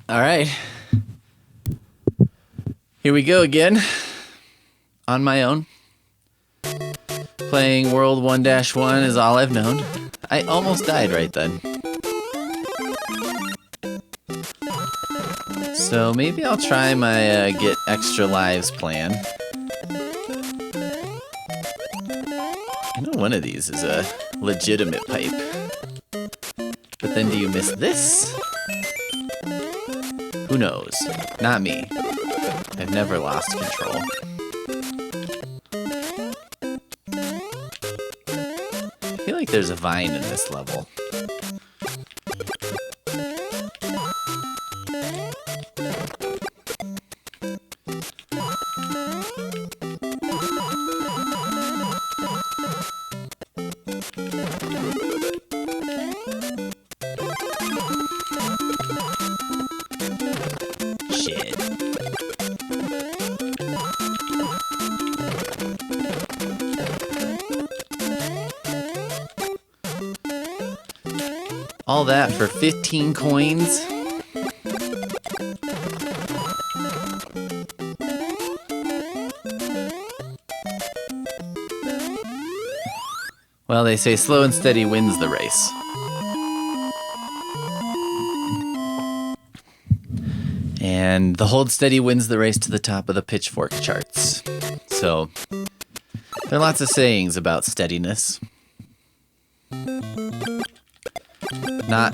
All right. Here we go again. On my own. Playing World 1-1 is all I've known. I almost died right then. So maybe I'll try my get extra lives plan. I know one of these is a legitimate pipe. But then do you miss this? Who knows? Not me. I've never lost control. I feel like there's a vine in this level. All that for 15 coins? Well, they say slow and steady wins the race. And the hold steady wins the race to the top of the pitchfork charts. So, there are lots of sayings about steadiness. Not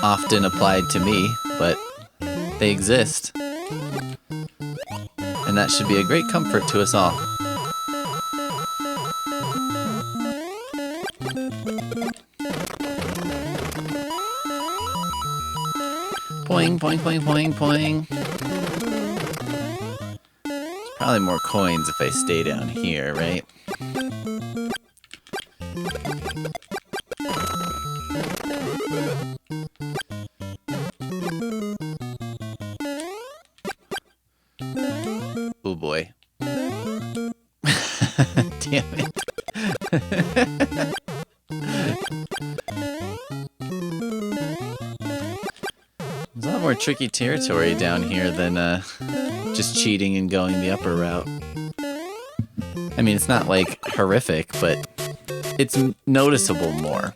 often applied to me, but they exist. And that should be a great comfort to us all. Poing, poing, poing, poing, poing. There's probably more coins if I stay down here, right? Oh boy. Damn it. There's a lot more tricky territory down here than just cheating and going the upper route. I mean, it's not like horrific, but it's noticeably more.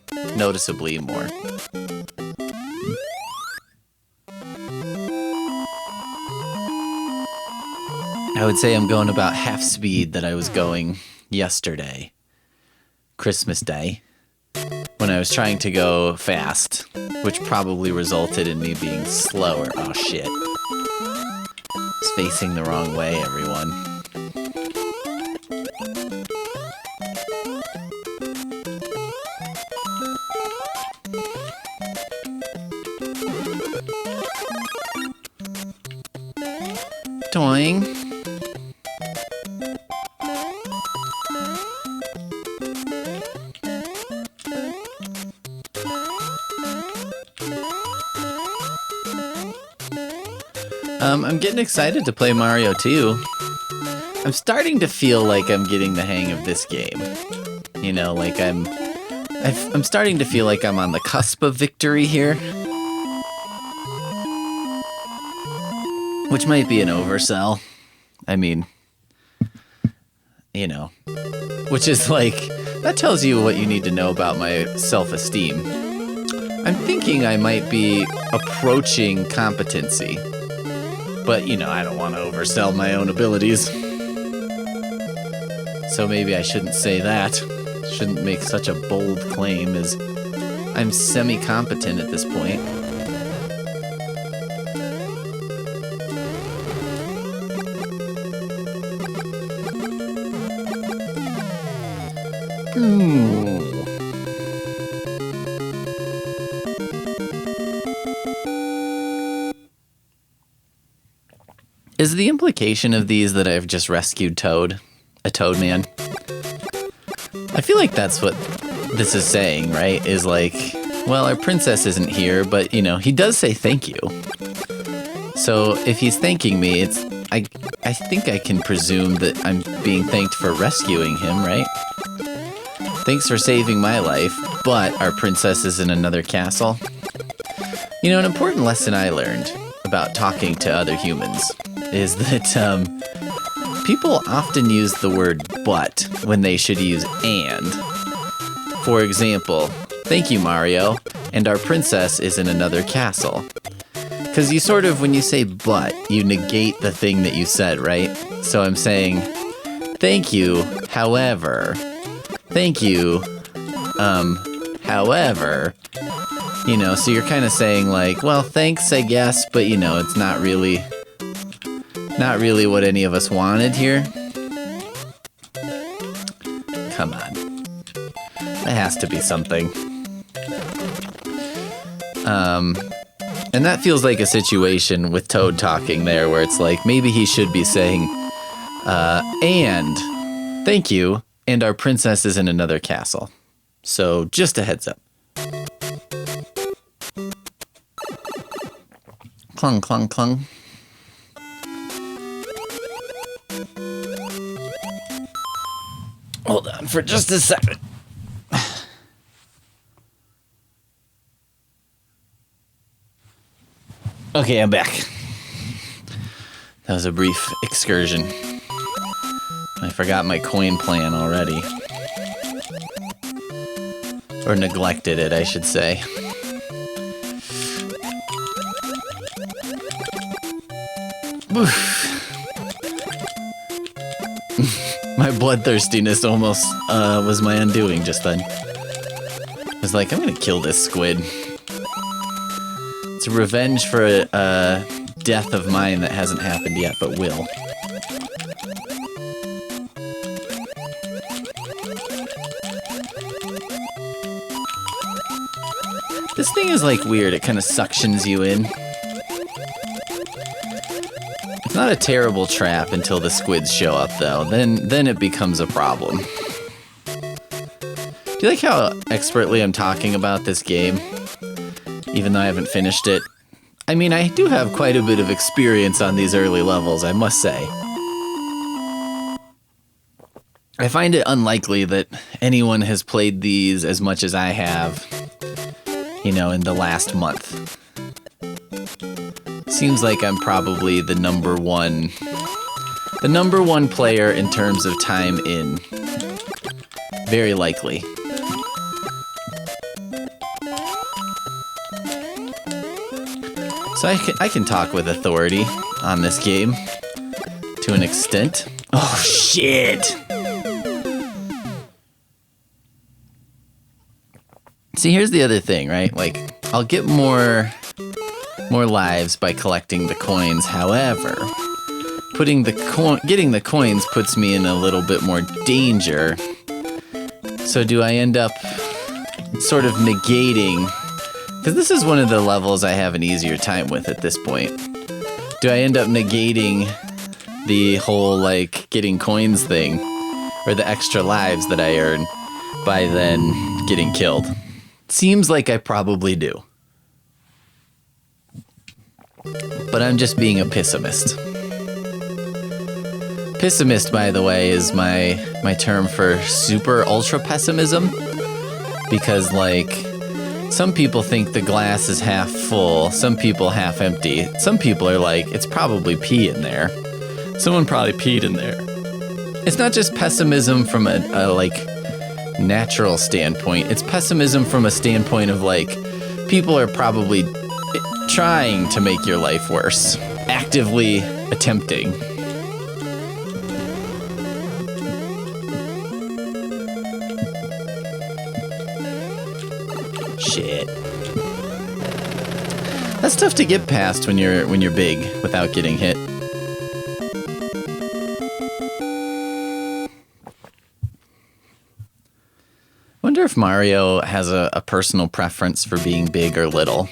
I would say I'm going about half speed that I was going yesterday, Christmas Day, when I was trying to go fast, which probably resulted in me being slower. Oh shit. It's facing the wrong way, everyone. Toing. I'm getting excited to play Mario 2. I'm starting to feel like I'm getting the hang of this game. You know, like I'm starting to feel like I'm on the cusp of victory here. Which might be an oversell. I mean, you know, which is like, that tells you what you need to know about my self-esteem. I'm thinking I might be approaching competency. But, you know, I don't want to oversell my own abilities. So maybe I shouldn't say that. Shouldn't make such a bold claim as I'm semi-competent at this point. Is the implication of these that I've just rescued Toad? A Toad man? I feel like that's what this is saying, right? Is like, well, our princess isn't here, but, you know, he does say thank you. So if he's thanking me, I think I can presume that I'm being thanked for rescuing him, right? Thanks for saving my life, but our princess is in another castle. You know, an important lesson I learned about talking to other humans is that people often use the word but when they should use and. For example, thank you, Mario, and our princess is in another castle. Because you sort of, when you say but, you negate the thing that you said, right? So I'm saying, thank you, however. Thank you, however. You know, so you're kind of saying like, well, thanks, I guess, but you know, it's not really what any of us wanted here. Come on. That has to be something. And that feels like a situation with Toad talking there where it's like, maybe he should be saying, and thank you, and our princess is in another castle. So just a heads up. Clung, clung, clung. Hold on for just a second. Okay, I'm back. That was a brief excursion. I forgot my coin plan already. Or neglected it, I should say. My bloodthirstiness almost was my undoing just then. I was like, I'm gonna kill this squid. It's a revenge for a death of mine that hasn't happened yet, but will. This thing is like weird, it kind of suctions you in. It's not a terrible trap until the squids show up, though. Then it becomes a problem. Do you like how expertly I'm talking about this game? Even though I haven't finished it. I mean, I do have quite a bit of experience on these early levels, I must say. I find it unlikely that anyone has played these as much as I have, you know, in the last month. Seems like I'm probably the number one player in terms of time in. Very likely. So I can talk with authority on this game to an extent. Oh shit! See, here's the other thing, right? Like, I'll get more lives by collecting the coins. However, getting the coins puts me in a little bit more danger. So do I end up sort of negating? Because this is one of the levels I have an easier time with at this point. Do I end up negating the whole, like, getting coins thing, or the extra lives that I earn, by then getting killed? Seems like I probably do. But I'm just being a pessimist. Pessimist, by the way, is my term for super ultra pessimism. Because, like, some people think the glass is half full, some people half empty. Some people are like, it's probably pee in there. Someone probably peed in there. It's not just pessimism from a like, natural standpoint. It's pessimism from a standpoint of, like, people are probably trying to make your life worse. Actively attempting. Shit. That's tough to get past when you're big without getting hit. Wonder if Mario has a personal preference for being big or little.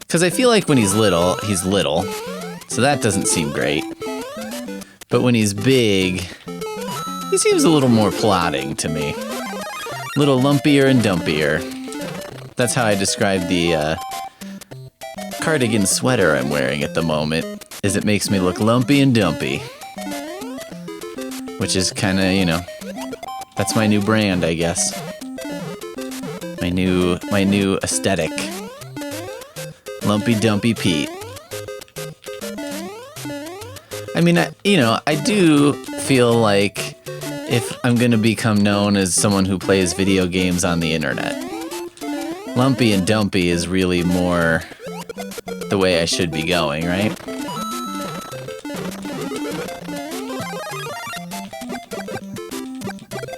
Because I feel like when he's little, so that doesn't seem great. But when he's big, he seems a little more plodding to me. A little lumpier and dumpier. That's how I describe the cardigan sweater I'm wearing at the moment, is it makes me look lumpy and dumpy. Which is kind of, you know, that's my new brand, I guess. My new aesthetic. Lumpy Dumpy Pete. I mean, I do feel like if I'm going to become known as someone who plays video games on the internet, Lumpy and Dumpy is really more the way I should be going, right?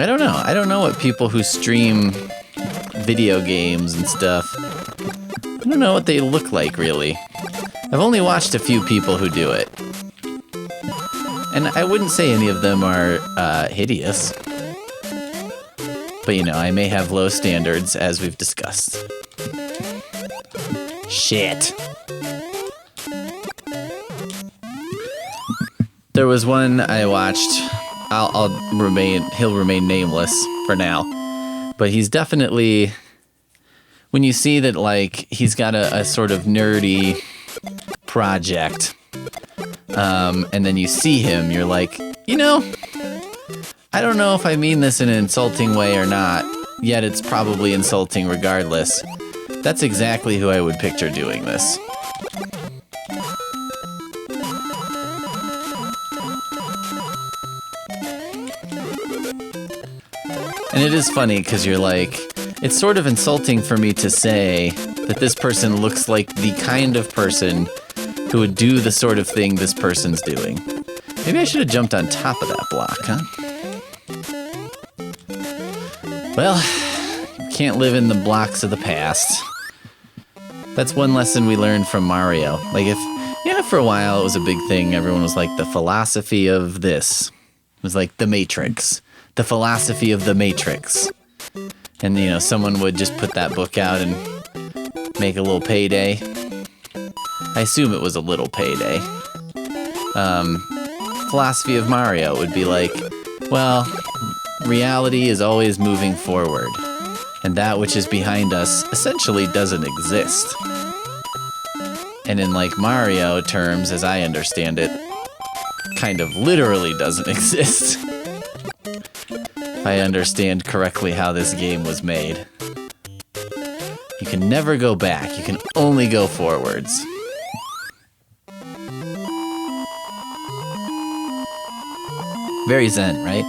I don't know. I don't know what people who stream video games and stuff, I don't know what they look like, really. I've only watched a few people who do it. And I wouldn't say any of them are hideous. But, I may have low standards, as we've discussed. Shit. There was one I watched. He'll remain nameless for now. But he's definitely, when you see that, like, he's got a sort of nerdy project, and then you see him, you're like, I don't know if I mean this in an insulting way or not, yet it's probably insulting regardless. That's exactly who I would picture doing this. And it is funny because you're like, it's sort of insulting for me to say that this person looks like the kind of person who would do the sort of thing this person's doing. Maybe I should have jumped on top of that block, huh? Well, you can't live in the blocks of the past. That's one lesson we learned from Mario. Like for a while it was a big thing. Everyone was like, the philosophy of this. It was like the Matrix. The philosophy of the Matrix. And, someone would just put that book out and make a little payday. I assume it was a little payday. Philosophy of Mario would be like, well, reality is always moving forward, and that which is behind us essentially doesn't exist. And in, like, Mario terms, as I understand it, kind of literally doesn't exist. If I understand correctly how this game was made. You can never go back, you can only go forwards. Very zen, right?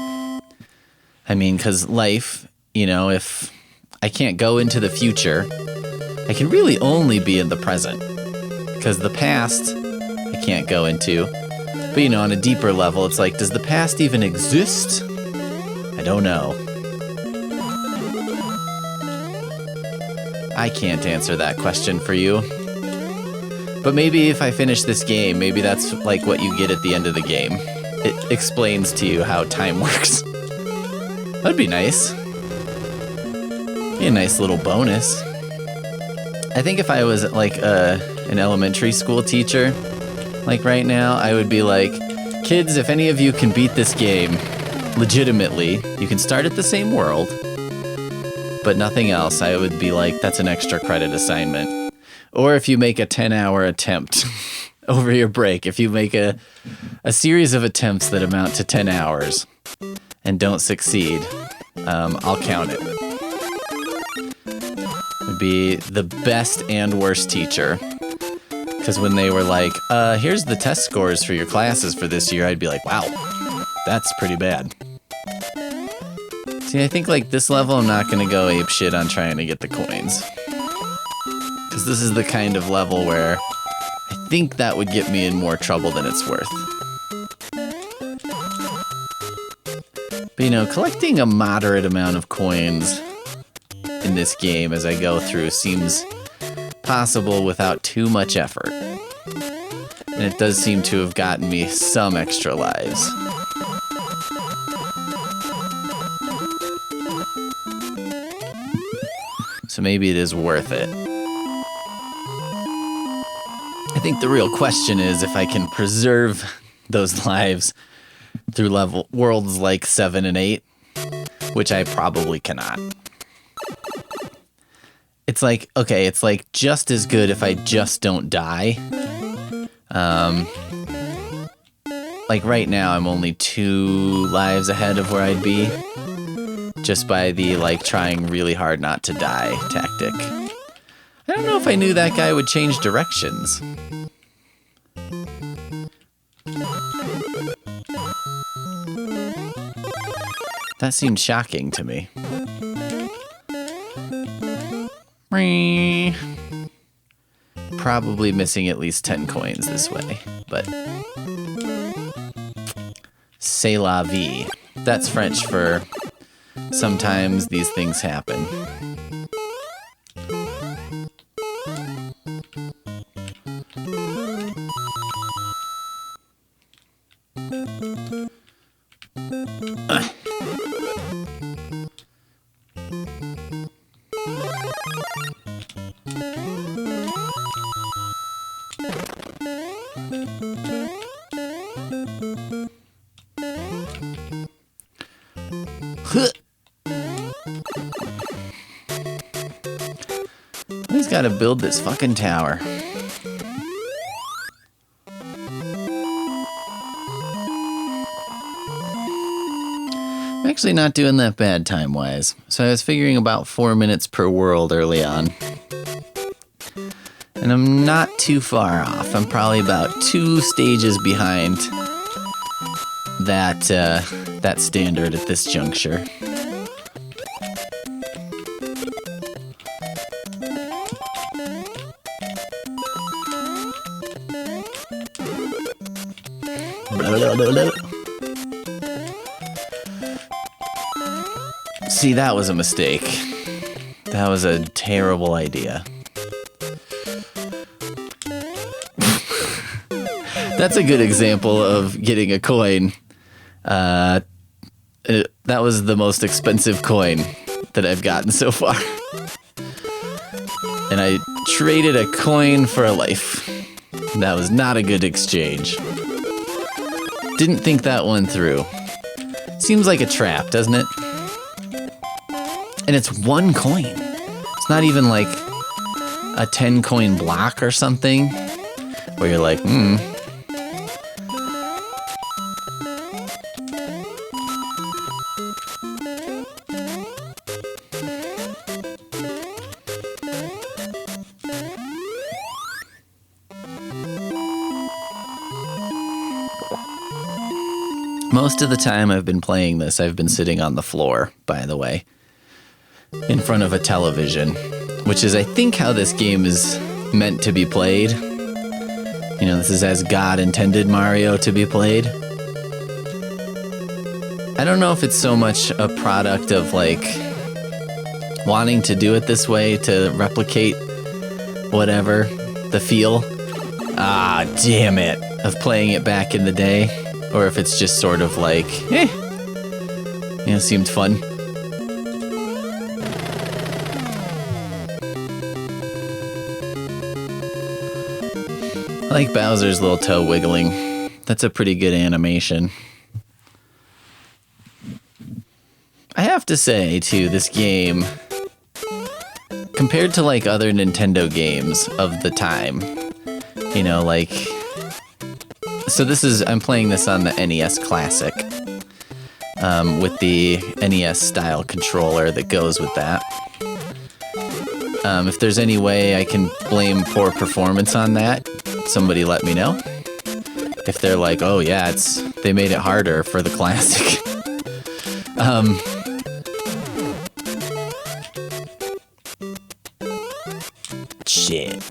I mean, because life, if I can't go into the future, I can really only be in the present. Because the past, I can't go into. But, on a deeper level, it's like, does the past even exist? I don't know. I can't answer that question for you. But maybe if I finish this game, maybe that's like what you get at the end of the game. It explains to you how time works. That'd be nice. Be a nice little bonus. I think if I was like an elementary school teacher, like right now, I would be like, kids, if any of you can beat this game legitimately, you can start at the same world, but nothing else. I would be like, that's an extra credit assignment. Or if you make a 10-hour attempt over your break, if you make a series of attempts that amount to 10 hours and don't succeed, I'll count it. Would be the best and worst teacher. Because when they were like, here's the test scores for your classes for this year, I'd be like, wow, that's pretty bad. See, I think like this level, I'm not going to go ape shit on trying to get the coins. Because this is the kind of level where I think that would get me in more trouble than it's worth. But collecting a moderate amount of coins in this game as I go through seems possible without too much effort. And it does seem to have gotten me some extra lives. So maybe it is worth it. I think the real question is if I can preserve those lives through worlds like 7 and 8, which I probably cannot. It's like, okay, it's like just as good if I just don't die. Like right now, I'm only 2 lives ahead of where I'd be. Just by the, like, trying really hard not to die tactic. I don't know if I knew that guy would change directions. That seemed shocking to me. Probably missing at least 10 coins this way, but c'est la vie. That's French for sometimes these things happen. He's got to build this fucking tower. I'm actually not doing that bad time-wise. So I was figuring about 4 minutes per world early on. And I'm not too far off. I'm probably about 2 stages behind that standard at this juncture. See, that was a mistake. That was a terrible idea. That's a good example of getting a coin. That was the most expensive coin that I've gotten so far. And I traded a coin for a life. That was not a good exchange. Didn't think that one through. Seems like a trap, doesn't it? And it's 1 coin. It's not even like a 10 coin block or something where you're like, Most of the time I've been playing this, I've been sitting on the floor, by the way, in front of a television, which is, I think, how this game is meant to be played. You know, this is as God intended Mario to be played. I don't know if it's so much a product of, like, wanting to do it this way to replicate whatever, the feel. Ah, damn it, of playing it back in the day. Or if it's just sort of like, seemed fun. I like Bowser's little toe wiggling. That's a pretty good animation. I have to say, too, this game, compared to like other Nintendo games of the time, you know, like, so I'm playing this on the NES Classic, with the NES style controller that goes with that. If there's any way I can blame poor performance on that, somebody let me know. If they're like, oh yeah, they made it harder for the Classic. Shit.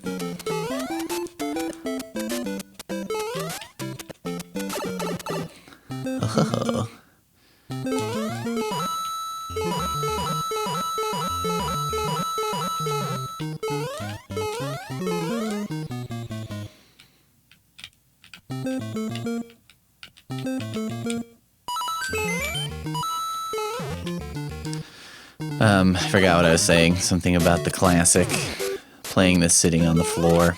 Oh. I forgot what I was saying. Something about the Classic. Playing this sitting on the floor.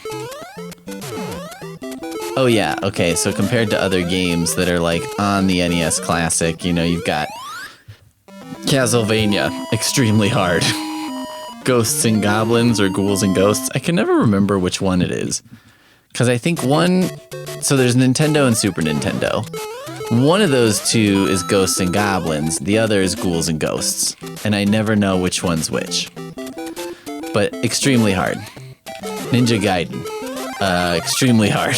Oh yeah, okay, so compared to other games that are like on the NES Classic, you know, you've got Castlevania, extremely hard. Ghosts and Goblins or Ghouls and Ghosts. I can never remember which one it is. Because I think so there's Nintendo and Super Nintendo. One of those two is Ghosts and Goblins, the other is Ghouls and Ghosts. And I never know which one's which. But extremely hard. Ninja Gaiden, extremely hard.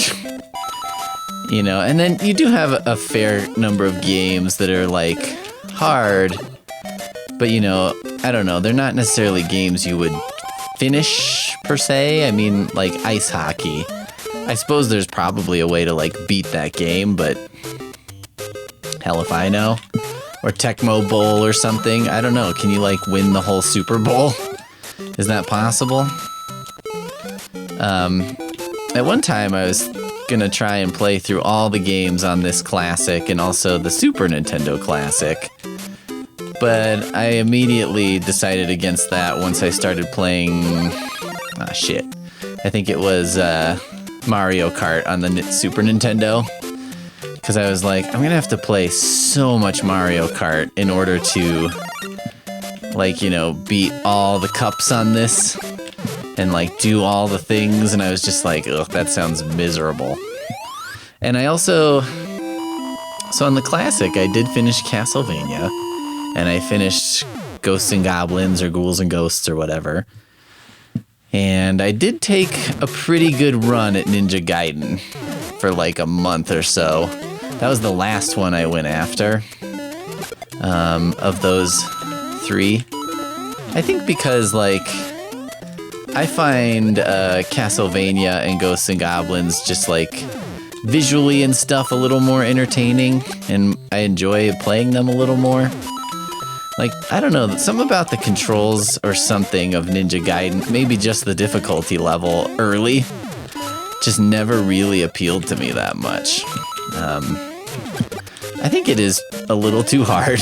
You know, and then you do have a fair number of games that are like hard, but you know, I don't know, they're not necessarily games you would finish per se. I mean, like ice hockey. I suppose there's probably a way to like beat that game, but hell if I know. Or Tecmo Bowl or something. I don't know. Can you like win the whole Super Bowl? Is that possible? At one time I was gonna try and play through all the games on this classic and also the Super Nintendo Classic. But I immediately decided against that once I started playing... I think it was Mario Kart on the Super Nintendo. Because I was like, I'm gonna have to play so much Mario Kart in order to, like, you know, beat all the cups on this and like do all the things. And I was just like, ugh, that sounds miserable. And I also, so on the classic, I did finish Castlevania, and I finished Ghosts and Goblins or Ghouls and Ghosts or whatever. And I did take a pretty good run at Ninja Gaiden for like a month or so. That was the last one I went after of those 3. I think because like I find Castlevania and Ghosts and Goblins just like visually and stuff a little more entertaining, and I enjoy playing them a little more. Like, I don't know, something about the controls or something of Ninja Gaiden, maybe just the difficulty level early, just never really appealed to me that much. I think it is a little too hard.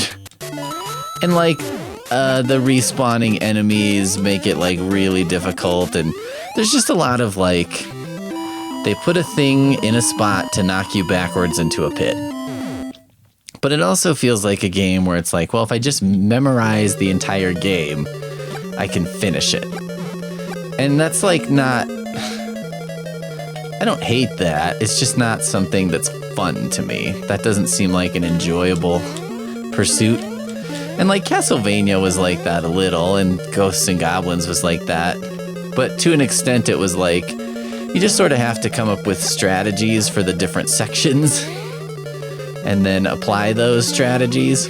And like, the respawning enemies make it like really difficult, and there's just a lot of like, they put a thing in a spot to knock you backwards into a pit. But it also feels like a game where it's like, well, if I just memorize the entire game, I can finish it. And that's like not, I don't hate that. It's just not something that's fun to me. That doesn't seem like an enjoyable pursuit. And like Castlevania was like that a little, and Ghosts and Goblins was like that. But to an extent, it was like, you just sort of have to come up with strategies for the different sections and then apply those strategies.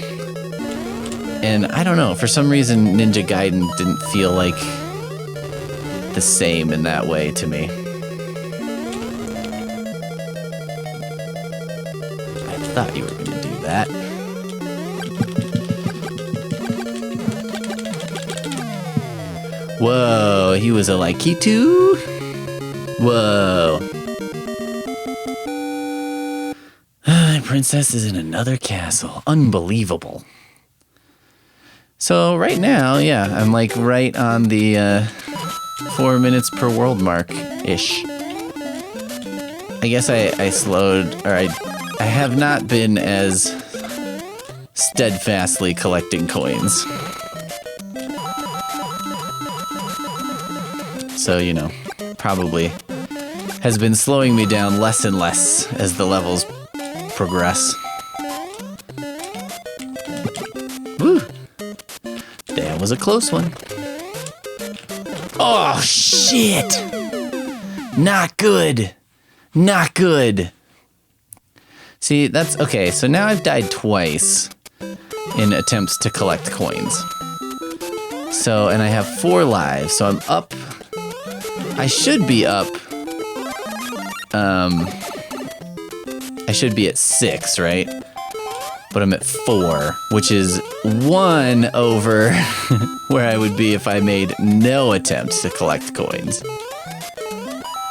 And I don't know, for some reason Ninja Gaiden didn't feel like the same in that way to me. I thought you were gonna do that. Whoa, he was a Laikitu? Whoa. Princess is in another castle. Unbelievable. So right now, yeah, I'm like right on the 4 minutes per world mark-ish. I guess I slowed, or I have not been as steadfastly collecting coins. So, you know, probably has been slowing me down less and less as the levels progress. Woo! That was a close one. Oh, shit! Not good. Not good. See, that's okay. So now I've died twice in attempts to collect coins. So, and I have 4 lives. So I'm up. I should be up. I should be at 6, right? But I'm at 4, which is 1 over where I would be if I made no attempt to collect coins.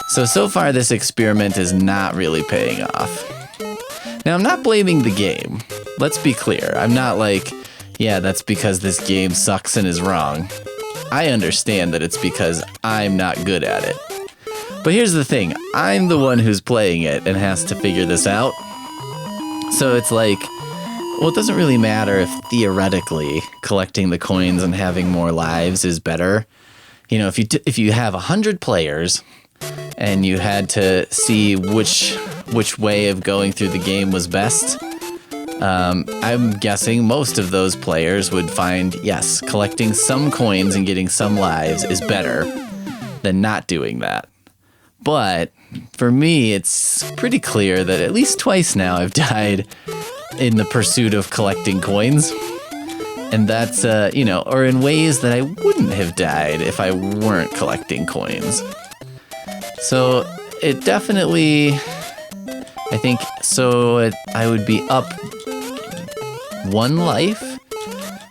So far this experiment is not really paying off. Now, I'm not blaming the game. Let's be clear. I'm not like, yeah, that's because this game sucks and is wrong. I understand that it's because I'm not good at it. But here's the thing, I'm the one who's playing it and has to figure this out. So it's like, well, it doesn't really matter if theoretically collecting the coins and having more lives is better. You know, if you have 100 players and you had to see which way of going through the game was best, I'm guessing most of those players would find, yes, collecting some coins and getting some lives is better than not doing that. But for me, it's pretty clear that at least twice now I've died in the pursuit of collecting coins. And that's, you know, or in ways that I wouldn't have died if I weren't collecting coins. So it definitely, I think, I would be up 1 life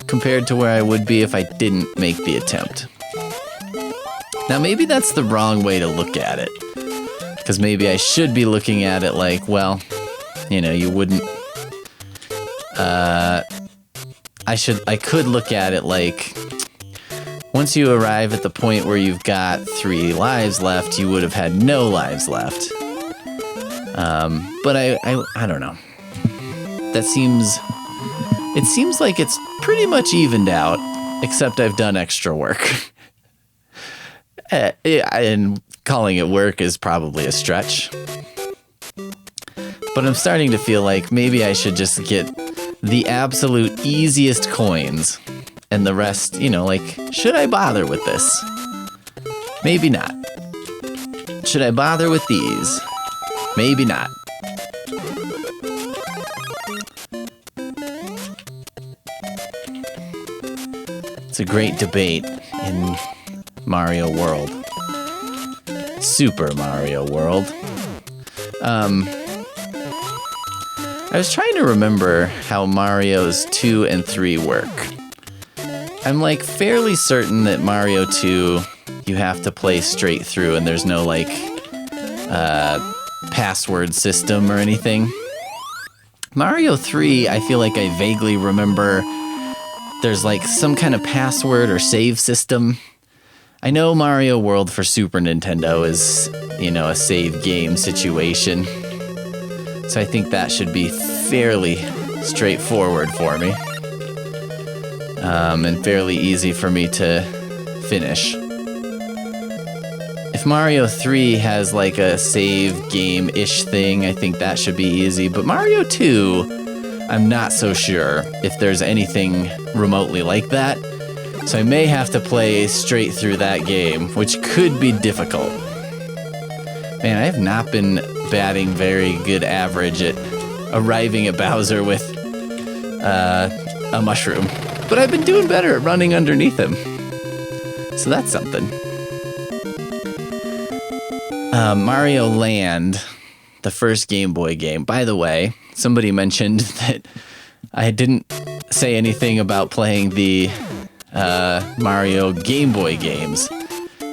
compared to where I would be if I didn't make the attempt. Now maybe that's the wrong way to look at it, because maybe I should be looking at it like, well, you know, you wouldn't, I could look at it like, once you arrive at the point where you've got 3 lives left, you would have had no lives left. But I don't know. It seems like it's pretty much evened out, except I've done extra work. And calling it work is probably a stretch. But I'm starting to feel like maybe I should just get the absolute easiest coins, and the rest, you know, like, should I bother with this? Maybe not. Should I bother with these? Maybe not. It's a great debate in Mario World. Super Mario World. I was trying to remember how Mario's 2 and 3 work. I'm like fairly certain that Mario 2, you have to play straight through and there's no like password system or anything. Mario 3, I feel like I vaguely remember there's like some kind of password or save system. I know Mario World for Super Nintendo is, you know, a save game situation. So I think that should be fairly straightforward for me. And fairly easy for me to finish. If Mario 3 has like a save game-ish thing, I think that should be easy. But Mario 2, I'm not so sure if there's anything remotely like that. So I may have to play straight through that game, which could be difficult. Man, I have not been batting very good average at arriving at Bowser with a mushroom. But I've been doing better at running underneath him. So that's something. Mario Land, the first Game Boy game. By the way, somebody mentioned that I didn't say anything about playing the Mario Game Boy games.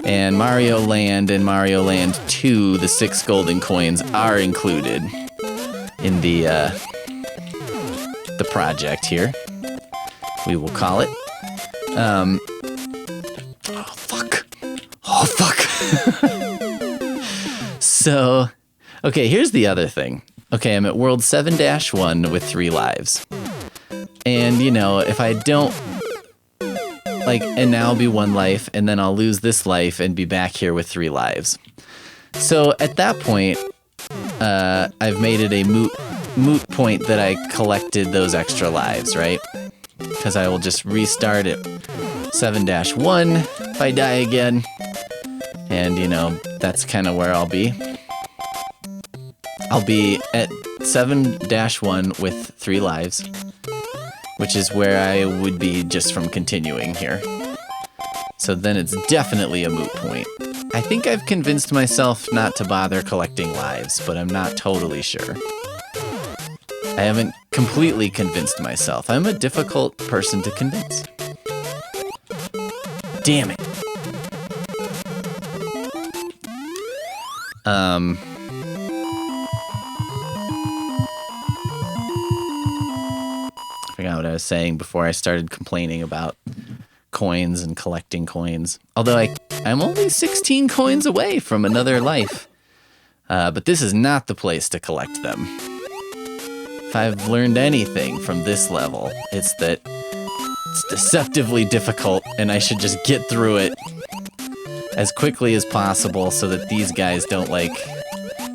And Mario Land and Mario Land 2, the 6 golden coins, are included in the project here. We will call it. Oh, fuck. Oh, fuck. So, okay, here's the other thing. Okay, I'm at World 7-1 with 3 lives. And, you know, if I don't... Like, and now I'll be 1 life, and then I'll lose this life and be back here with 3 lives. So, at that point, I've made it a moot point that I collected those extra lives, right? Because I will just restart at 7-1 if I die again. And, you know, that's kind of where I'll be. I'll be at 7-1 with 3 lives, which is where I would be just from continuing here. So then it's definitely a moot point. I think I've convinced myself not to bother collecting lives, but I'm not totally sure. I haven't completely convinced myself. I'm a difficult person to convince. Damn it. I forgot what I was saying before I started complaining about coins and collecting coins. Although I'm only 16 coins away from another life. But this is not the place to collect them. If I've learned anything from this level, it's that it's deceptively difficult and I should just get through it as quickly as possible so that these guys don't, like,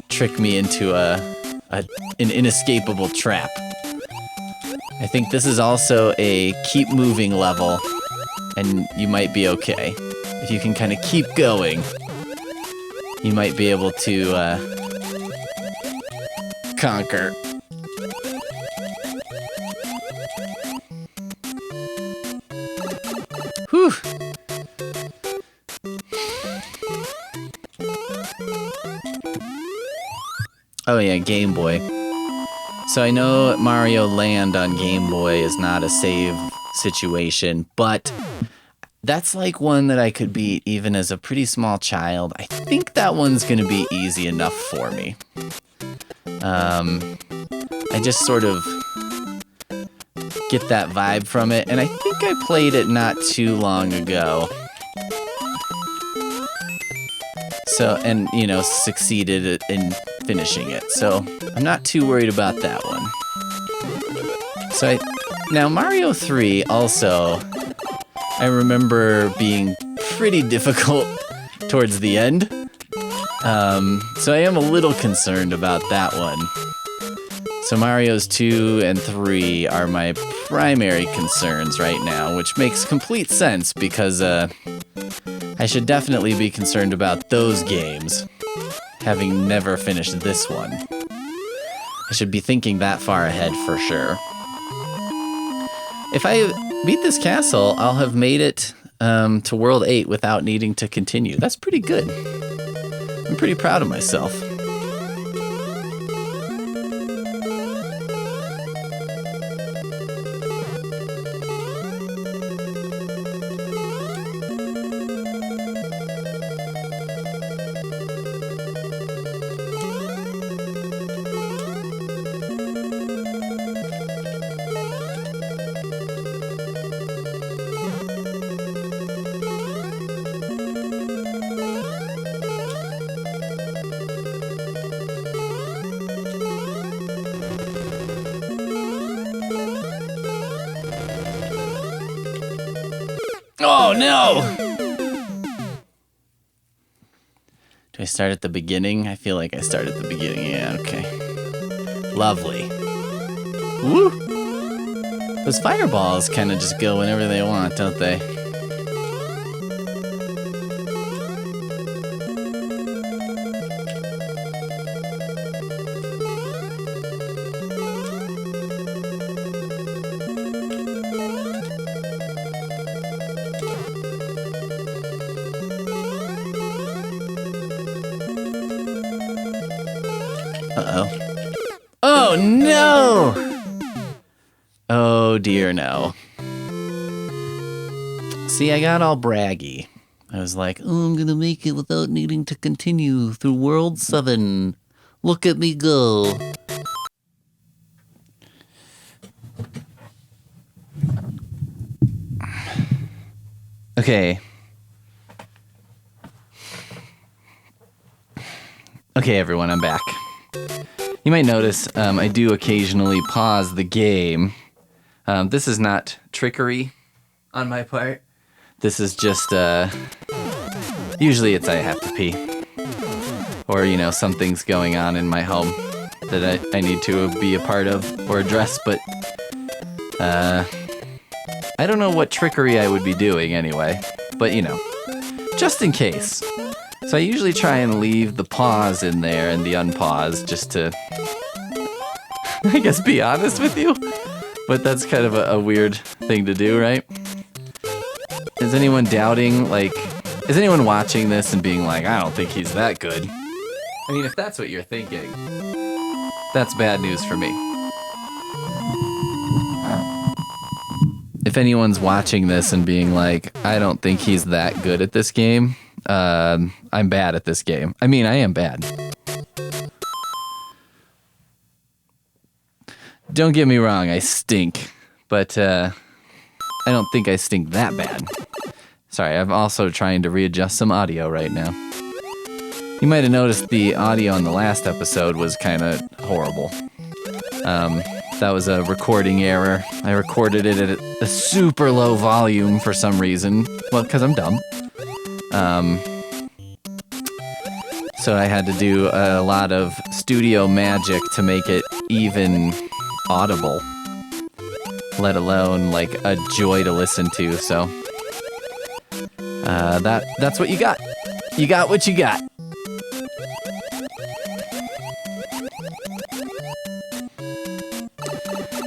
trick me into an inescapable trap. I think this is also a keep moving level, and you might be okay. If you can kind of keep going, you might be able to conquer. Oh yeah, Game Boy. So I know Mario Land on Game Boy is not a save situation, but that's like one that I could beat even as a pretty small child. I think that one's gonna be easy enough for me. I just sort of get that vibe from it, and I think I played it not too long ago. So, and you know, succeeded in finishing it. So I'm not too worried about that one. So now Mario 3 also, I remember being pretty difficult towards the end. So I am a little concerned about that one. So Mario's 2 and 3 are my primary concerns right now, which makes complete sense because I should definitely be concerned about those games, having never finished this one. I should be thinking that far ahead for sure. If I beat this castle, I'll have made it to World 8 without needing to continue. That's pretty good. I'm pretty proud of myself. Oh no! Do I start at the beginning? I feel like I start at the beginning. Yeah, okay. Lovely. Woo! Those fireballs kind of just go whenever they want, don't they? Uh-oh. Oh, no! Oh, dear, no. See, I got all braggy. I was like, oh, I'm gonna make it without needing to continue through World 7. Look at me go. Okay. Okay, everyone, I'm back. You might notice I do occasionally pause the game. This is not trickery on my part. This is just, usually it's I have to pee. Or, you know, something's going on in my home that I need to be a part of or address, but I don't know what trickery I would be doing anyway. But, you know, just in case. So I usually try and leave the pause in there and the unpause just to, I guess, be honest with you. But that's kind of a weird thing to do, right? Is anyone doubting, like, is anyone watching this and being like, I don't think he's that good? I mean, if that's what you're thinking, that's bad news for me. If anyone's watching this and being like, I don't think he's that good at this game, I'm bad at this game. I mean, I am bad. Don't get me wrong, I stink, but I don't think I stink that bad. Sorry, I'm also trying to readjust some audio right now. You might have noticed the audio on the last episode was kind of horrible. That was a recording error. I recorded it at a super low volume for some reason. Well, because I'm dumb. So I had to do a lot of studio magic to make it even audible, let alone like a joy to listen to. So that's what you got. You got what you got.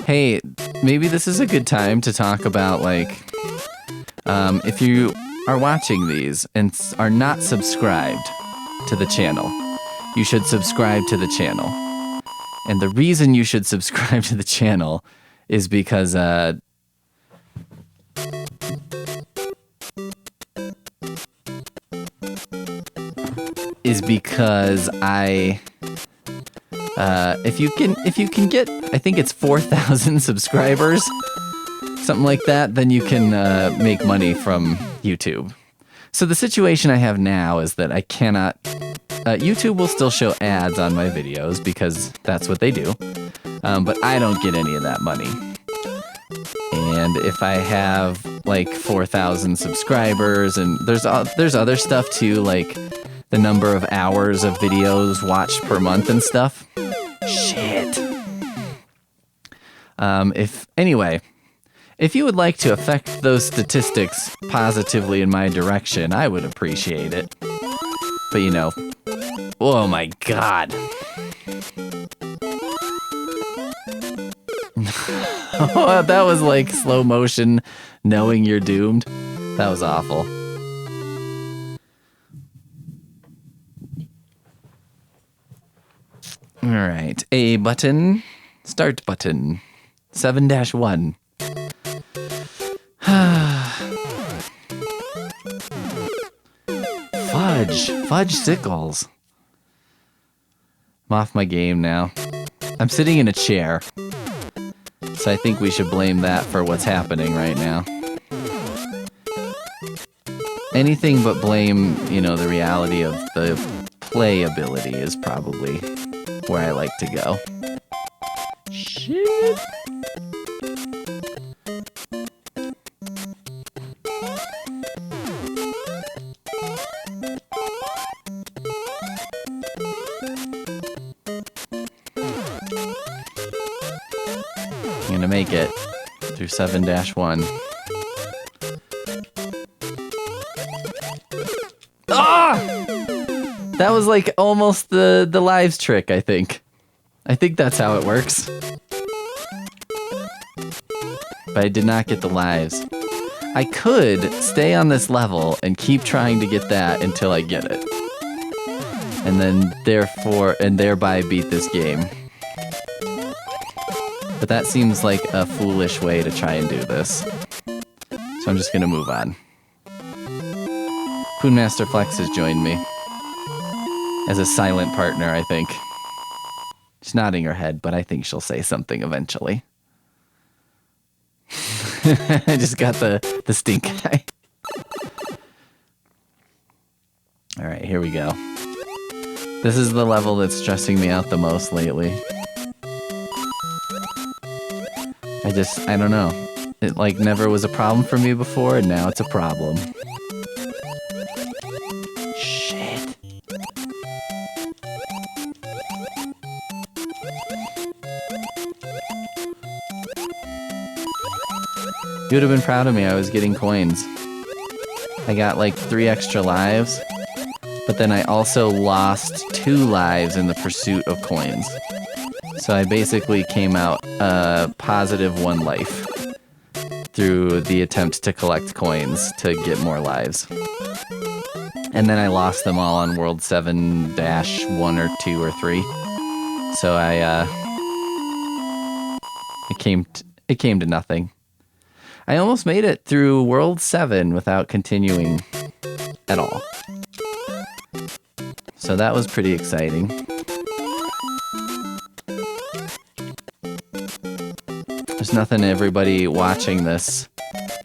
Hey, maybe this is a good time to talk about, like, if you are watching these and are not subscribed to the channel, you should subscribe to the channel. And the reason you should subscribe to the channel is because I if you can get, I think it's 4,000 subscribers, something like that, then you can make money from YouTube. So the situation I have now is that I cannot, YouTube will still show ads on my videos because that's what they do, but I don't get any of that money. And if I have like 4,000 subscribers, and there's other stuff too, like the number of hours of videos watched per month and stuff. Shit. If you would like to affect those statistics positively in my direction, I would appreciate it. But you know, oh my god. That was like slow motion, knowing you're doomed. That was awful. All right, A button, start button, 7-1. Fudge sickles. I'm off my game now. I'm sitting in a chair, so I think we should blame that for what's happening right now. Anything but blame, you know, the reality of the playability is probably where I like to go. Shit. I'm gonna make it through 7-1. Ah! That was like almost the lives trick, I think. I think that's how it works. But I did not get the lives. I could stay on this level and keep trying to get that until I get it. And then thereby beat this game. But that seems like a foolish way to try and do this. So I'm just gonna move on. Poonmaster Flex has joined me. As a silent partner, I think. She's nodding her head, but I think she'll say something eventually. I just got the stink eye. Alright, here we go. This is the level that's stressing me out the most lately. I don't know. It like never was a problem for me before, and now it's a problem. Shit. You would have been proud of me. I was getting coins. I got like 3 extra lives, but then I also lost 2 lives in the pursuit of coins. So I basically came out positive 1 life through the attempt to collect coins to get more lives. And then I lost them all on World 7-1 or 2 or 3. So it came to nothing. I almost made it through World 7 without continuing at all. So that was pretty exciting. There's nothing everybody watching this,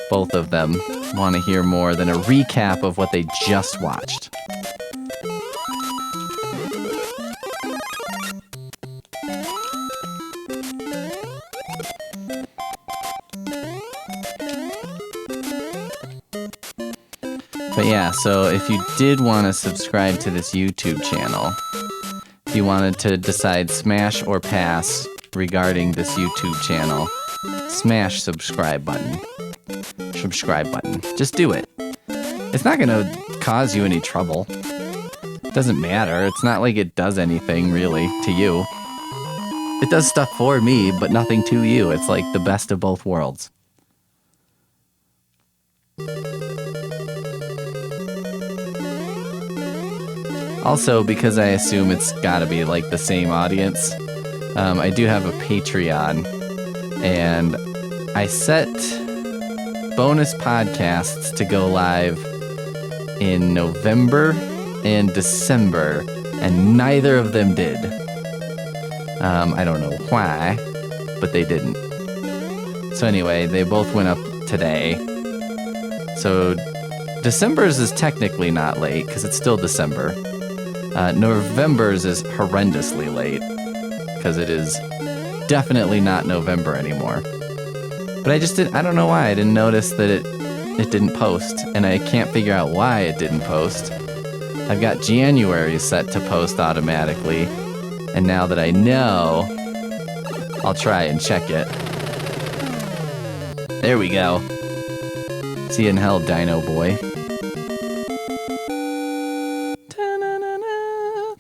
both of them, want to hear more than a recap of what they just watched. But yeah, so if you did want to subscribe to this YouTube channel, if you wanted to decide smash or pass regarding this YouTube channel, smash subscribe button. Subscribe button. Just do it. It's not going to cause you any trouble. It doesn't matter. It's not like it does anything, really, to you. It does stuff for me, but nothing to you. It's like the best of both worlds. Also, because I assume it's gotta be like the same audience, I do have a Patreon, and I set bonus podcasts to go live in November and December, and neither of them did. I don't know why, but they didn't. So anyway, they both went up today. So December's is technically not late because it's still December. November's is horrendously late because it is definitely not November anymore. But I don't know why. I didn't notice that it didn't post, and I can't figure out why it didn't post. I've got January set to post automatically, and now that I know, I'll try and check it. There we go. See you in hell, Dino Boy. Ta-na-na-na.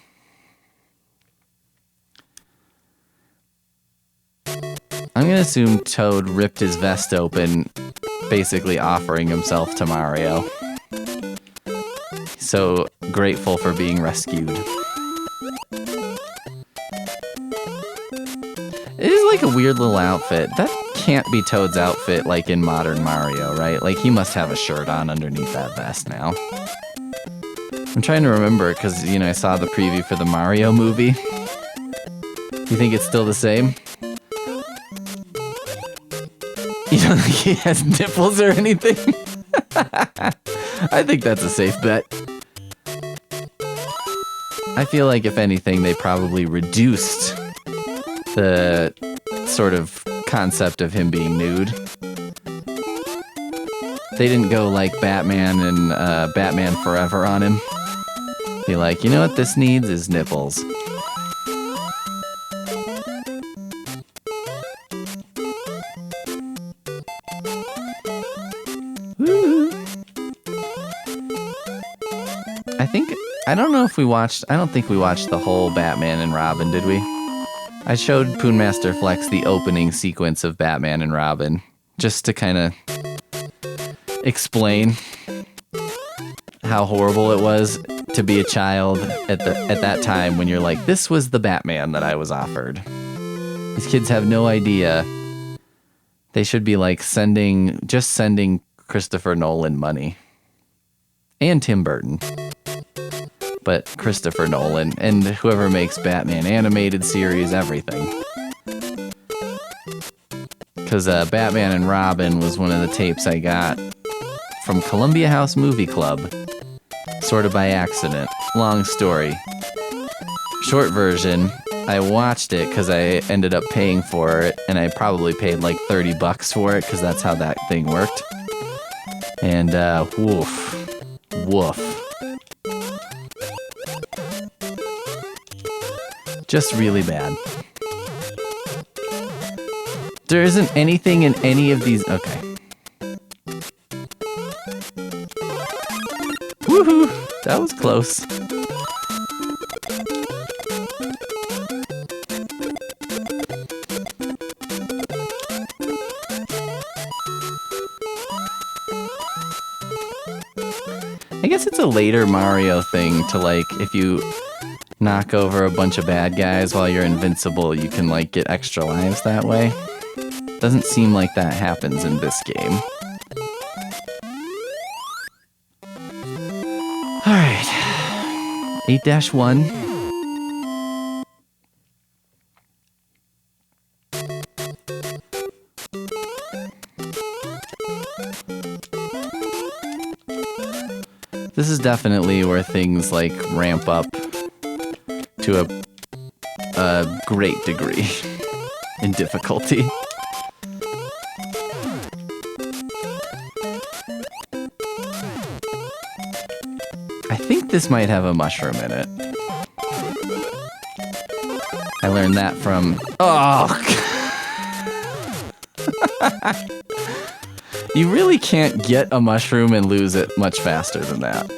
I'm gonna assume Toad ripped his vest open, basically offering himself to Mario. So grateful for being rescued. It is like a weird little outfit. That can't be Toad's outfit like in modern Mario, right? Like he must have a shirt on underneath that vest now. I'm trying to remember because, I saw the preview for the Mario movie. You think it's still the same? You don't think he has nipples or anything? I think that's a safe bet. I feel like if anything, they probably reduced the sort of concept of him being nude. They didn't go like Batman and Batman Forever on him. Be like, you know what this needs is nipples. Woo. I don't think we watched the whole Batman and Robin, did we? I showed Poonmaster Flex the opening sequence of Batman and Robin, just to kind of explain how horrible it was to be a child at that time when you're like, this was the Batman that I was offered. These kids have no idea. They should be like sending Christopher Nolan money. And Tim Burton. But Christopher Nolan and whoever makes Batman animated series, everything. Because Batman and Robin was one of the tapes I got from Columbia House Movie Club. Sort of by accident. Long story. Short version, I watched it because I ended up paying for it, and I probably paid like $30 for it because that's how that thing worked. And woof. Just really bad. There isn't anything in any of these. Okay. Woohoo! That was close. I guess it's a later Mario thing to like, if you knock over a bunch of bad guys while you're invincible, you can like get extra lives that way. Doesn't seem like that happens in this game. Alright. 8-1. This is definitely where things like ramp up to a great degree in difficulty. I think this might have a mushroom in it. I learned that from... Oh! You really can't get a mushroom and lose it much faster than that.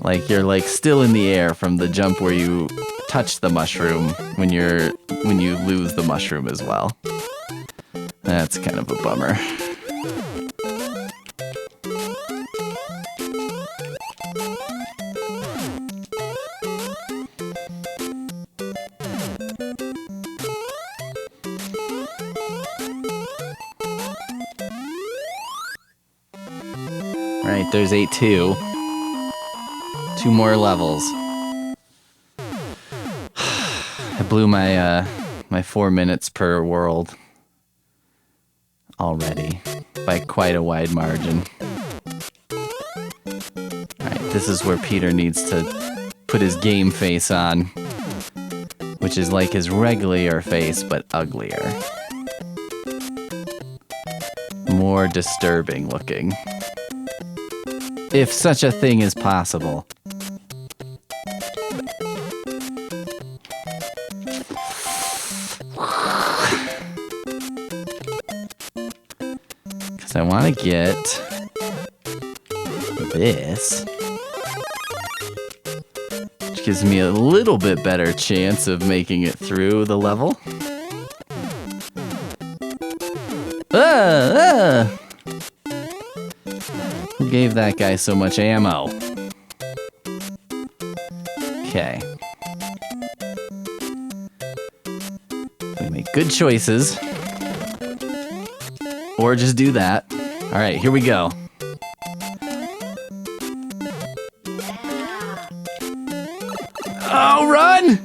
Like, you're like still in the air from the jump where you touch the mushroom when you lose the mushroom as well. That's kind of a bummer. Right, there's 8-2. 2 more levels. I blew my my 4 minutes per world already by quite a wide margin. Alright, this is where Peter needs to put his game face on, which is like his regular face, but uglier. More disturbing looking. If such a thing is possible. Because I want to get this, which gives me a little bit better chance of making it through the level. Who gave that guy so much ammo? Okay. We make good choices. Or just do that. Alright, here we go. Oh, run!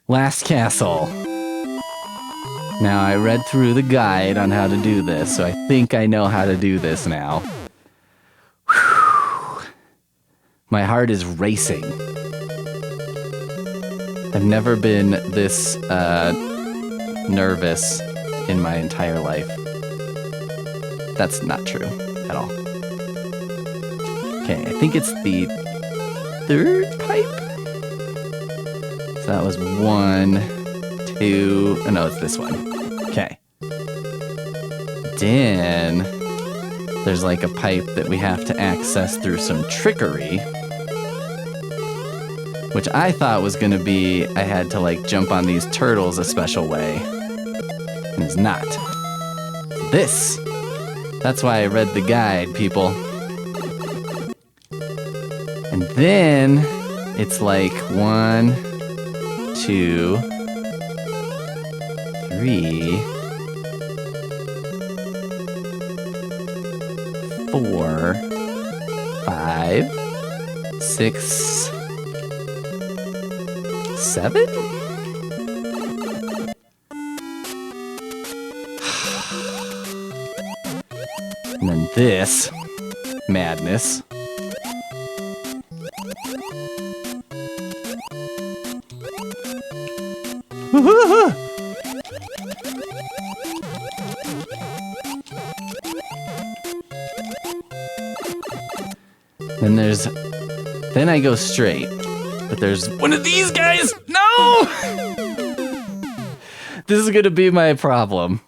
Last castle. Now, I read through the guide on how to do this, so I think I know how to do this now. Whew. My heart is racing. I've never been this nervous in my entire life. That's not true at all. Okay, I think it's the 3rd pipe? So that was 1, 2, oh no, it's this one. Okay. Then there's like a pipe that we have to access through some trickery, which I thought was gonna be, I had to like jump on these turtles a special way. And it's not. This! That's why I read the guide, people. And then it's like 1, 2, 3, 4, 5, 6, 7? And then this madness. Then I go straight, but there's one of these guys. No! This is gonna be my problem.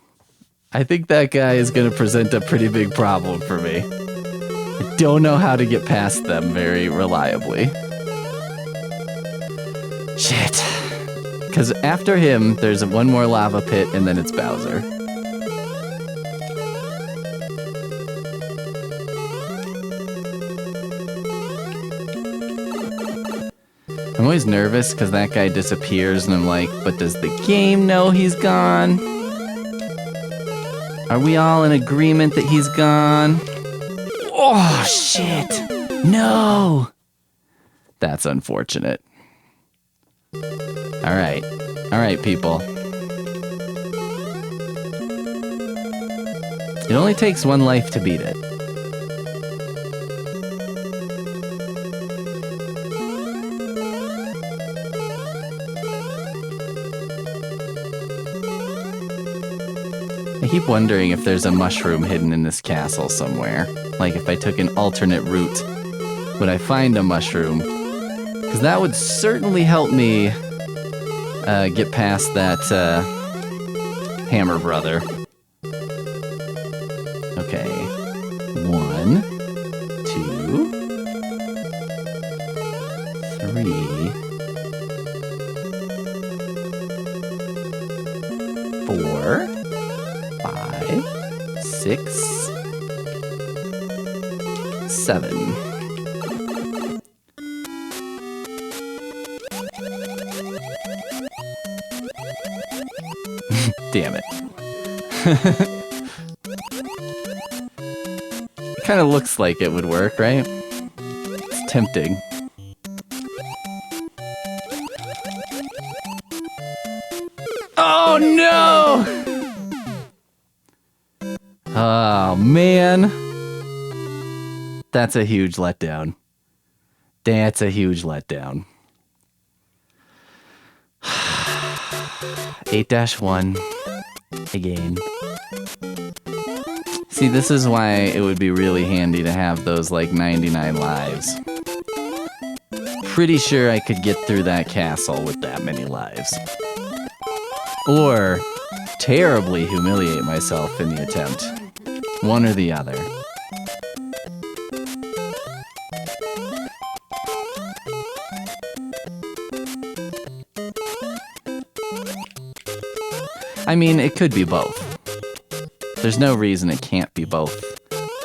I think that guy is gonna present a pretty big problem for me. I don't know how to get past them very reliably. Shit. Because after him, there's one more lava pit, and then it's Bowser. I'm always nervous because that guy disappears, and I'm like, but does the game know he's gone? Are we all in agreement that he's gone? Oh, shit! No! That's unfortunate. Alright. Alright, people. It only takes 1 life to beat it. I keep wondering if there's a mushroom hidden in this castle somewhere. Like if I took an alternate route, would I find a mushroom? Because that would certainly help me get past that hammer brother. Okay. 1, 2, 3, 4, 5, 6, 7. It kind of looks like it would work, right? It's tempting. Oh no! Oh man. That's a huge letdown. That's a huge letdown. 8-1 again. See, this is why it would be really handy to have those like 99 lives. Pretty sure I could get through that castle with that many lives. Or terribly humiliate myself in the attempt. One or the other. I mean, it could be both. There's no reason it can't be both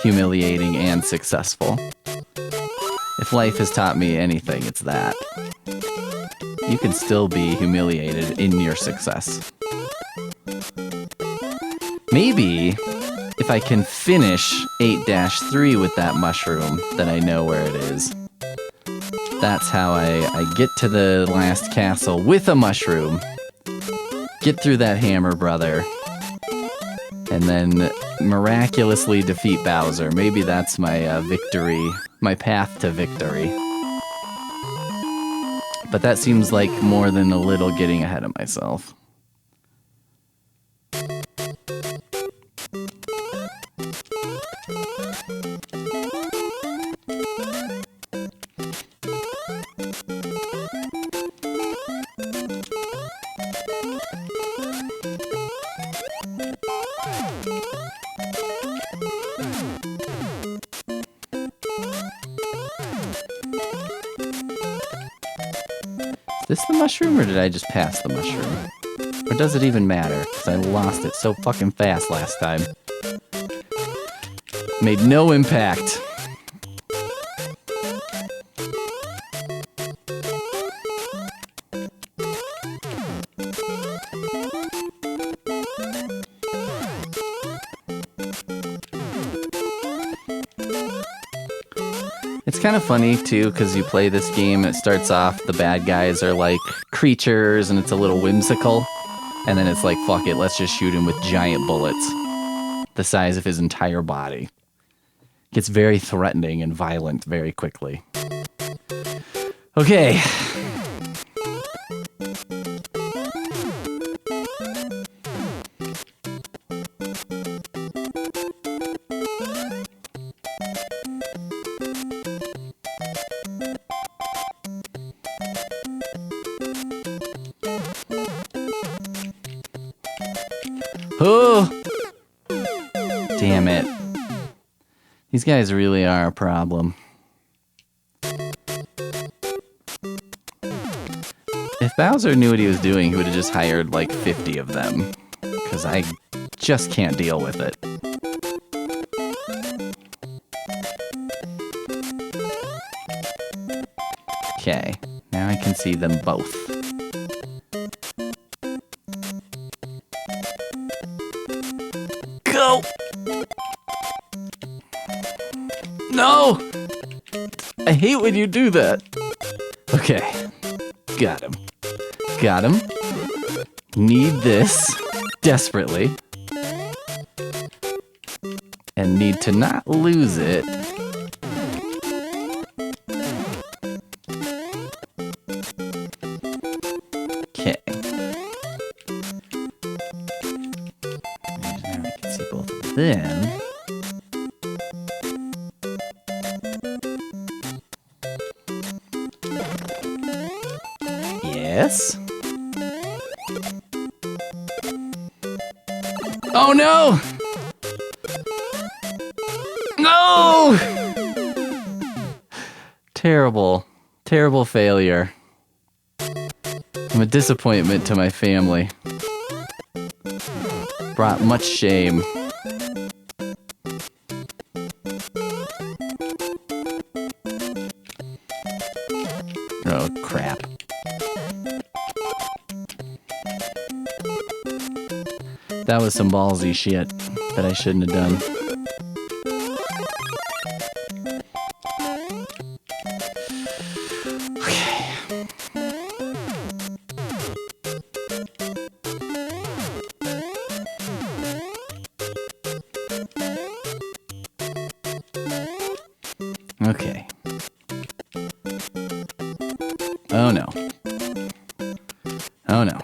humiliating and successful. If life has taught me anything, it's that. You can still be humiliated in your success. Maybe if I can finish 8-3 with that mushroom, then I know where it is. That's how I get to the last castle with a mushroom. Get through that hammer brother, and then miraculously defeat Bowser. Maybe that's my victory, my path to victory. But that seems like more than a little getting ahead of myself. Is this the mushroom, or did I just pass the mushroom? Or does it even matter? Because I lost it so fucking fast last time. Made no impact. It's kind of funny, too, because you play this game, it starts off, the bad guys are like creatures, and it's a little whimsical. And then it's like, fuck it, let's just shoot him with giant bullets. The size of his entire body. Gets very threatening and violent very quickly. Okay. Oh! Damn it. These guys really are a problem. If Bowser knew what he was doing, he would have just hired like 50 of them. Because I just can't deal with it. Okay, now I can see them both. Go! No! I hate when you do that. Okay. Got him. Got him. Need this desperately. And need to not lose it. Okay. Now I can see both of them. Yes. Oh no! No! Terrible, terrible failure. I'm a disappointment to my family. Brought much shame. Oh, crap. That was some ballsy shit that I shouldn't have done. Okay. Oh no. Oh no.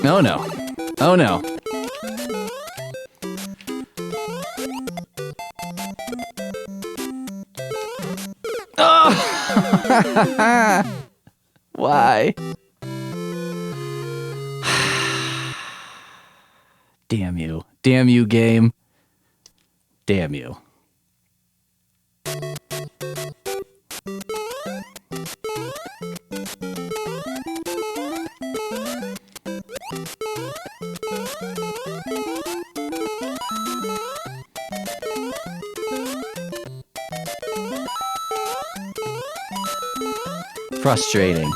Oh no. Oh no. Oh! Why? Damn you. Damn you, game. Damn you. Frustrating.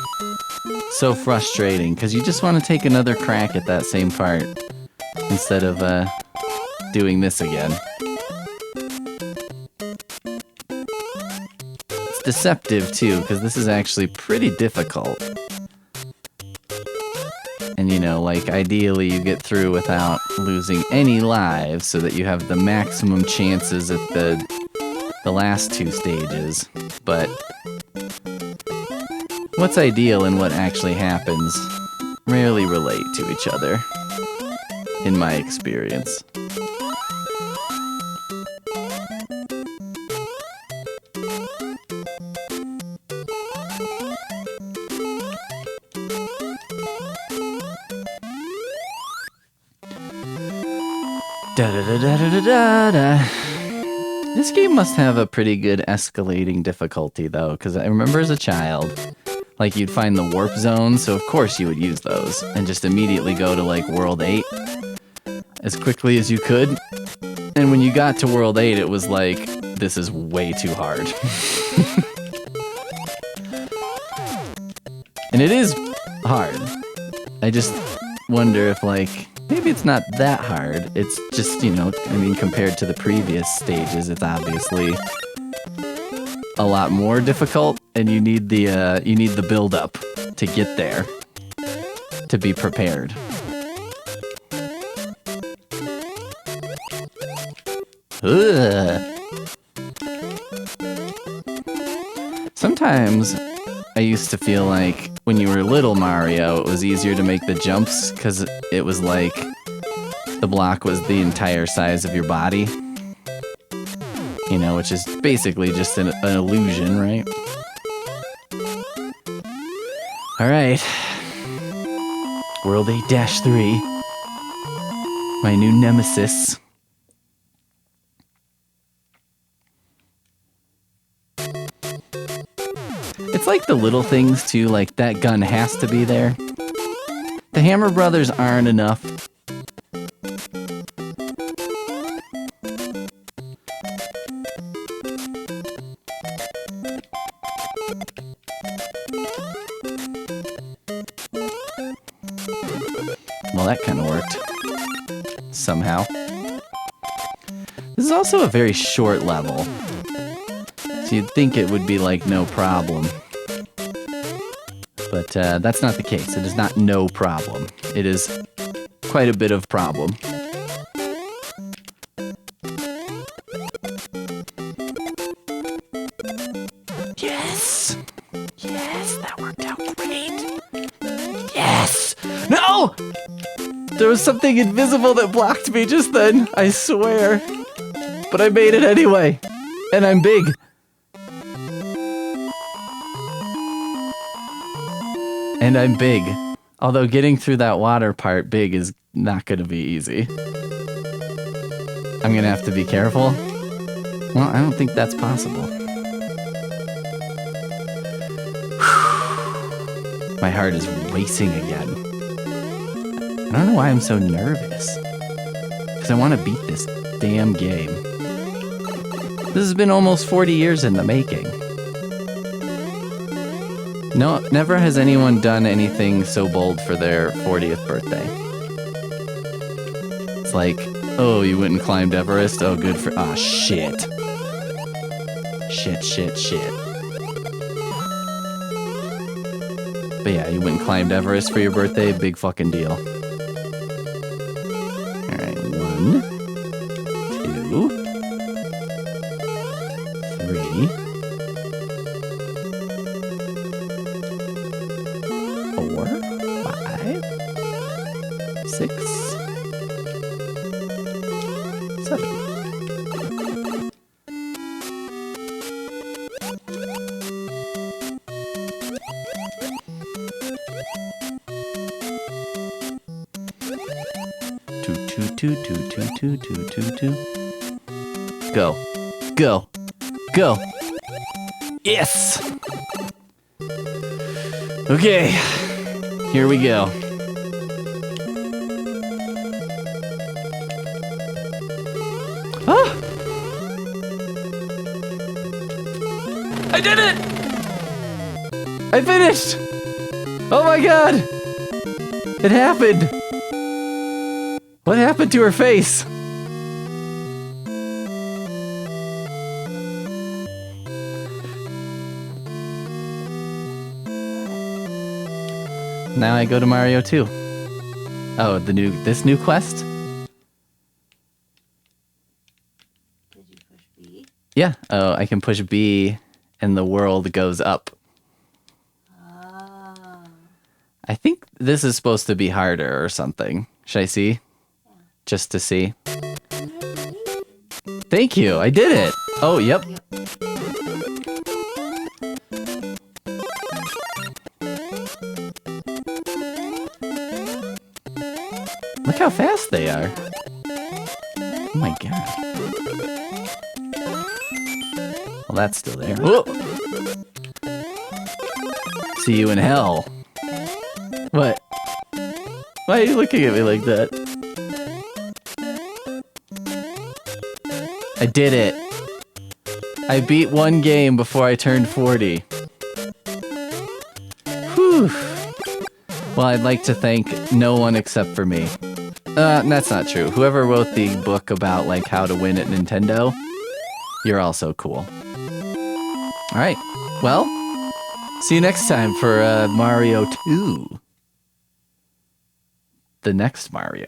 So frustrating, because you just want to take another crack at that same part instead of doing this again. It's deceptive too, because this is actually pretty difficult. And you know, like ideally you get through without losing any lives so that you have the maximum chances at the last two stages. But what's ideal and what actually happens rarely relate to each other, in my experience. Da-da-da-da-da-da-da. This game must have a pretty good escalating difficulty, though, because I remember as a child, like, you'd find the warp zones, so of course you would use those, and just immediately go to, like, World 8 as quickly as you could. And when you got to World 8, it was like, this is way too hard. And it is hard. I just wonder if, like, maybe it's not that hard. It's just, you know, I mean, compared to the previous stages, it's obviously a lot more difficult, and you need the build up to get there, to be prepared. Ugh. Sometimes I used to feel like when you were little Mario, it was easier to make the jumps because it was like the block was the entire size of your body. You know, which is basically just an illusion, right? Alright. World 8-3. My new nemesis. It's like the little things, too, like that gun has to be there. The Hammer Brothers aren't enough. Well, that kind of worked. Somehow. This is also a very short level. So you'd think it would be like no problem. But that's not the case. It is not no problem. It is quite a bit of problem. Yes! Yes, that worked out great. Yes! No! There was something invisible that blocked me just then, I swear. But I made it anyway. And I'm big. And I'm big. Although getting through that water part big is not going to be easy. I'm going to have to be careful. Well, I don't think that's possible. My heart is racing again. I don't know why I'm so nervous. Because I want to beat this damn game. This has been almost 40 years in the making. No, never has anyone done anything so bold for their 40th birthday. it's like, oh, you went and climbed Everest? Oh, good for... Ah, shit. Shit. But yeah, you went and climbed Everest for your birthday? Big fucking deal. Alright, 1, 2, 3, 4, 5, 6, 7. Two. Go. Yes! Okay, here we go. Ah! I did it! I finished! Oh my god! It happened! What happened to her face? Now I go to Mario 2. Oh, this new quest? Did you push B? Yeah. Oh, I can push B and the world goes up. Ah. I think this is supposed to be harder or something. Should I see? Yeah. Just to see. Thank you. I did it. Oh, yep. Look how fast they are. Oh my god. Well, that's still there. Whoa! See you in hell. What? Why are you looking at me like that? I did it. I beat one game before I turned 40. Whew. Well, I'd like to thank no one except for me. That's not true. Whoever wrote the book about, like, how to win at Nintendo, you're also cool. Alright, well, see you next time for Mario 2. The next Mario.